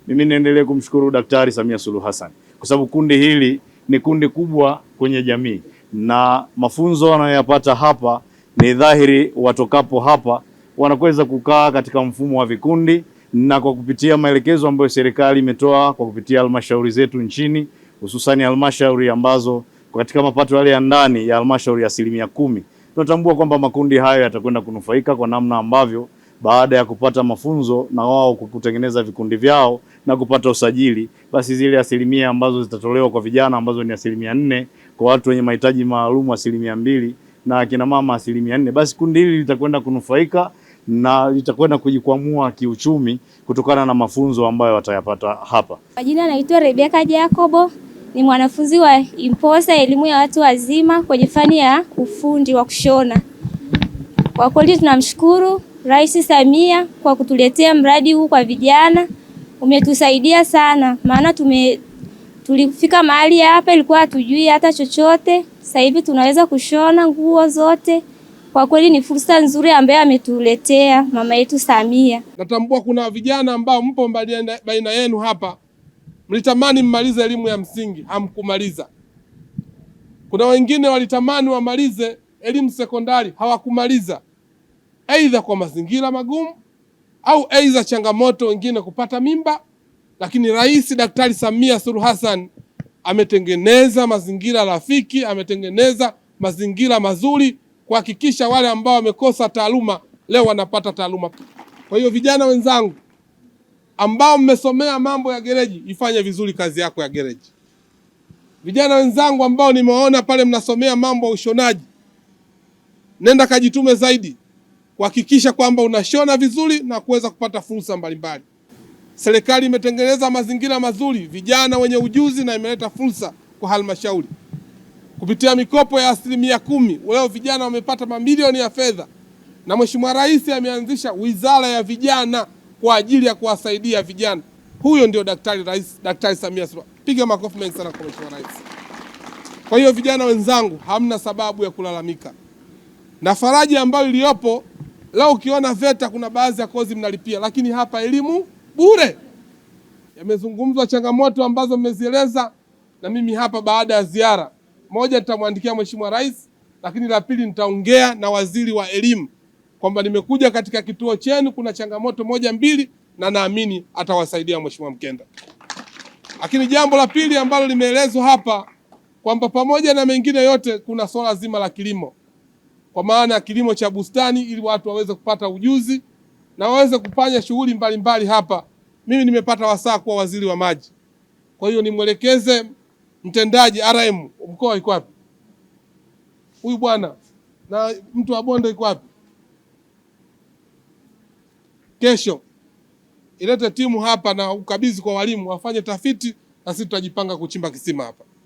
mimi niendelee kumshukuru Daktari Samia Suluhu Hassan kwa sababu kundi hili ni kundi kubwa kwenye jamii, na mafunzo wanayoyapata hapa ni dhahiri watokapo hapa wanaweza kukaa katika mfumo wa vikundi, na kwa kupitia maelekezo ambayo serikali imetoa kwa kupitia halmashauri zetu nchini, hususani halmashauri ambazo katika mapato yale ya ndani ya halmashauri 10%, tunatambua kwamba makundi hayo yatakwenda kunufaika kwa namna ambavyo baada ya kupata mafunzo na wao kutengeneza vikundi vyao na kupata usajili, basi zile 1% ambazo zitatolewa kwa vijana ambazo ni 4%, kwa watu wenye mahitaji maalum 2%, na akina mama 4%, basi kundi hili litakwenda kunufaika na litakwenda kujikwamua kiuchumi kutokana na mafunzo ambayo watayapata hapa. Majina naitwa Rebeka Jacobo, ni mwanafunzi wa Imposa elimu ya watu wazima kwenye fani ya ufundi wa kushona. Kwa kweli tunamshukuru Rais Samia kwa kutuletea mradi huu kwa vijana. Umetusaidia sana, maana tulifika mahali hapa ilikuwa hatujui hata chochote. Sasa hivi tunaweza kushona nguo zote. Kwa kweli ni fursa nzuri ambayo ametuletea mama yetu Samia. Natambua kuna vijana ambao mpo baina yenu hapa, mlitamani mmalize elimu ya msingi, hamkumaliza. Kuna wengine walitamani wamalize elimu sekondari, hawakumaliza, aidha kwa mazingira magumu au aidha changamoto wengine kupata mimba. Lakini Rais Daktari Samia Suluhu Hassan ametengeneza mazingira rafiki, ametengeneza mazingira mazuri kuhakikisha wale ambao wamekosa taaluma leo wanapata taaluma. Kwa hiyo vijana wenzangu ambao mmesomea mambo ya gereji, ifanye vizuri kazi yako ya gereji. Vijana wenzangu ambao nimewaona pale mnasomea mambo ya ushonaji, nenda kajitume zaidi kuhakikisha kwamba unashona vizuri na kuweza kupata fursa mbalimbali. Serikali imetengeneza mazingira mazuri, vijana wenye ujuzi, na imeleta fursa kwa halmashauri kupitia mikopo ya 10%. Leo vijana wamepata mamilioni ya fedha, na Mheshimiwa Rais ameanzisha wizara ya vijana kwa ajili ya kuwasaidia vijana. Huyo ndio Daktari Samia Suluhu. Piga makofi mengi sana kwa Mheshimiwa Rais. Kwa hiyo vijana wenzangu, hamna sababu ya kulalamika, na faraja ambayo iliyopo leo, ukiona VETA kuna baadhi ya kozi mnalipia, lakini hapa elimu bure. Yamezungumzwa changamoto ambazo mmezieleza, na mimi hapa baada ya ziara moja nitamwandikia Mheshimiwa Rais, lakini la pili nitaongea na waziri wa elimu kwamba nimekuja katika kituo chenu, kuna changamoto 1-2, na naamini atawasaidia Mheshimiwa Mkenda. Lakini jambo la pili ambalo limeelezwa hapa kwamba pamoja na mengine yote kuna swala zima la kilimo, kwa maana ya kilimo cha bustani, ili watu waweze kupata ujuzi na waweze kufanya shughuli mbalimbali hapa. Mimi nimepata wasaa kuwa waziri wa maji, kwa hiyo nimwelekeze mtendaji RM mkoa iko wapi? Huyu bwana, na mtu wa bonde iko wapi? Kesho ilete timu hapa na ukabidhi kwa walimu wafanye tafiti, na sisi tutajipanga kuchimba kisima hapa.